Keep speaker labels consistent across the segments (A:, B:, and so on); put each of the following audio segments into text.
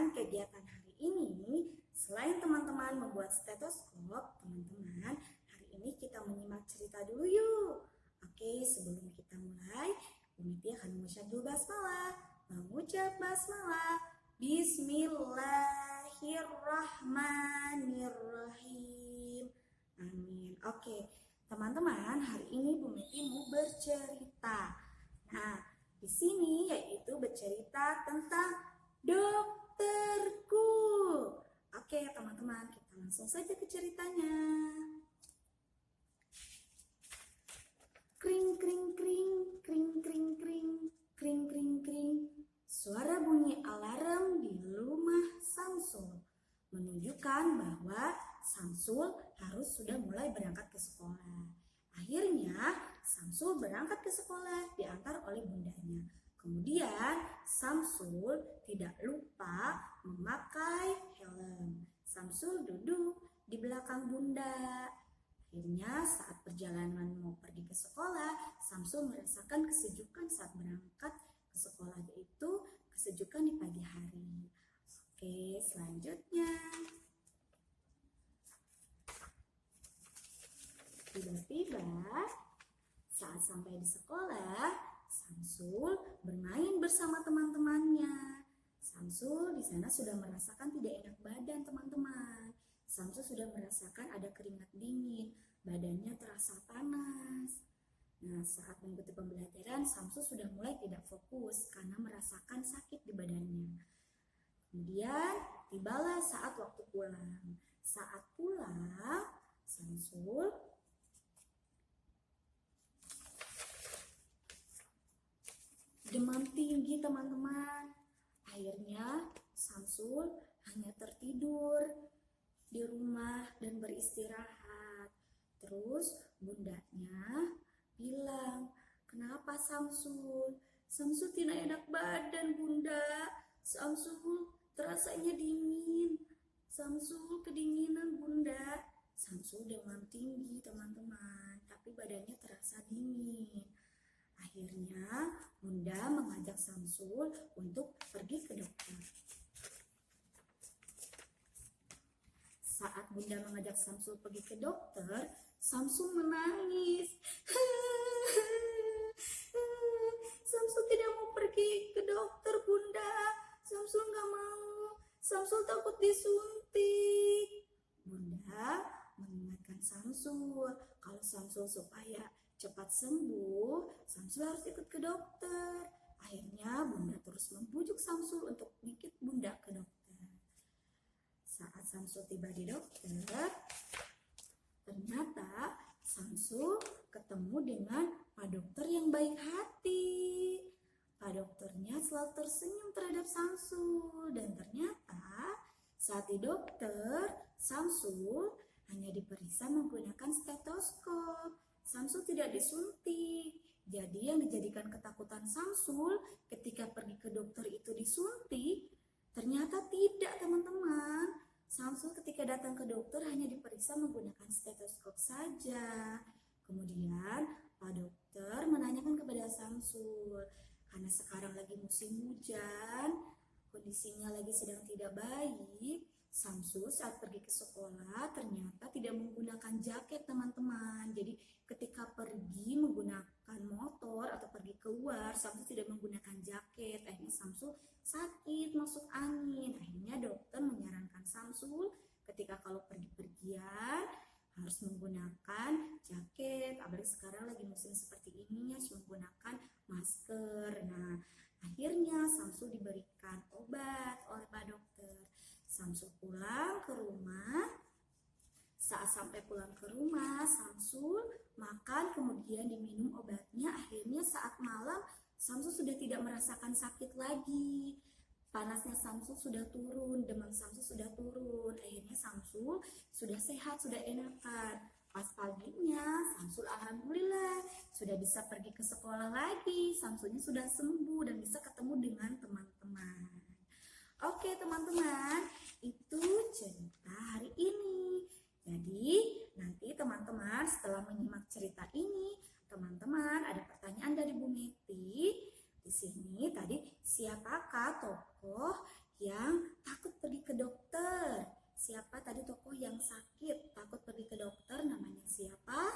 A: teman-teman, kegiatan hari ini selain teman-teman membuat stetoskop, teman-teman hari ini kita menyimak cerita dulu yuk. Oke, sebelum kita mulai, Bu Miti akan mengucap dulu basmalah. Mengucap basmalah. Bismillahirrahmanirrahim. Amin. Oke, teman-teman, hari ini Bu Miti mau bercerita. Nah, di sini yaitu bercerita tentang dokterku. Oke, teman-teman, kita langsung saja ke ceritanya. Kring kring kring kring kring kring kring kring kring. Suara bunyi alarm di rumah Samsul menunjukkan bahwa Samsul harus sudah mulai berangkat ke sekolah. Akhirnya Samsul berangkat ke sekolah diantar oleh bundanya. Kemudian Samsul tidak lupa memakai helm. Samsul duduk di belakang bunda. Akhirnya saat perjalanan mau pergi ke sekolah, Samsul merasakan kesejukan saat berangkat ke sekolah, yaitu kesejukan di pagi hari. Oke, selanjutnya. Tiba-tiba saat sampai di sekolah, Samsul bermain bersama teman-temannya. Samsul di sana sudah merasakan tidak enak badan, teman-teman. Samsul sudah merasakan ada keringat dingin, badannya terasa panas. Nah, saat mengikuti pembelajaran, Samsul sudah mulai tidak fokus karena merasakan sakit di badannya. Kemudian tibalah saat waktu pulang. Saat pulang, Samsul demam tinggi, teman-teman. Akhirnya Samsul hanya tertidur di rumah dan beristirahat. Terus bundanya bilang, "Kenapa Samsul? Samsul tidak enak badan, Bunda. Samsul terasanya dingin. Samsul kedinginan, Bunda." Samsul demam tinggi, teman-teman, tapi badannya terasa dingin. Akhirnya bunda mengajak Samsul untuk pergi ke dokter. Saat bunda mengajak Samsul pergi ke dokter, Samsul menangis. Samsul tidak mau pergi ke dokter, Bunda. Samsul nggak mau. Samsul takut disuntik. Bunda mengingatkan Samsul kalau Samsul supaya cepat sembuh, Samsul harus ikut ke dokter. Akhirnya bunda terus membujuk Samsul untuk ikut bunda ke dokter. Saat Samsul tiba di dokter, ternyata Samsul ketemu dengan Pak Dokter yang baik hati. Pak Dokternya selalu tersenyum terhadap Samsul, dan ternyata saat di dokter, Samsul hanya diperiksa menggunakan stetoskop. Samsul tidak disuntik. Jadi yang dijadikan ketakutan Samsul ketika pergi ke dokter itu disuntik, ternyata tidak, teman-teman. Samsul ketika datang ke dokter hanya diperiksa menggunakan stetoskop saja. Kemudian Pak Dokter menanyakan kepada Samsul, karena sekarang lagi musim hujan, kondisinya lagi sedang tidak baik, Samsul saat pergi ke sekolah ternyata tidak menggunakan jaket, teman-teman. Jadi ketika pergi menggunakan motor atau pergi keluar, Samsul tidak menggunakan jaket. Akhirnya Samsul sakit, masuk angin. Akhirnya dokter menyarankan Samsul ketika kalau pergi-pergian harus menggunakan jaket. Apalagi sekarang lagi musim seperti ini, harus menggunakan masker. Nah, akhirnya Samsul diberikan obat oleh Pak Dokter. Samsul pulang ke rumah. Saat sampai pulang ke rumah, Samsul makan kemudian diminum obatnya. Akhirnya saat malam, Samsul sudah tidak merasakan sakit lagi. Panasnya Samsul sudah turun, demam Samsul sudah turun. Akhirnya Samsul sudah sehat, sudah enakan. Pas paginya, Samsul alhamdulillah sudah bisa pergi ke sekolah lagi. Samsulnya sudah sembuh dan bisa ketemu dengan teman-teman. Oke, teman-teman, itu cerita hari ini. Jadi, nanti teman-teman setelah menyimak cerita ini, teman-teman ada pertanyaan dari Bu Meti. Di sini tadi siapakah tokoh yang tak siapa tadi tokoh yang sakit, takut pergi ke dokter, namanya siapa?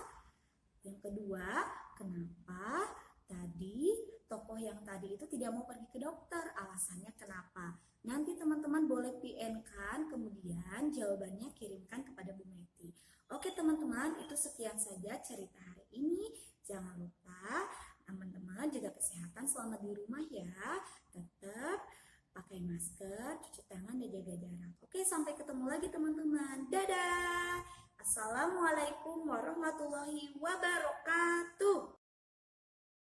A: Yang kedua, kenapa tadi tokoh yang tadi itu tidak mau pergi ke dokter? Alasannya kenapa? Nanti teman-teman boleh PN-kan, kemudian jawabannya kirimkan kepada Bu Meti. Oke teman-teman, itu sekian saja cerita hari ini. Jangan lupa teman-teman jaga kesehatan selama di rumah ya. Tetap pakai masker, cuci tangan, dan jaga jarak. Oke, sampai ketemu lagi teman-teman. Dadah! Assalamualaikum warahmatullahi wabarakatuh.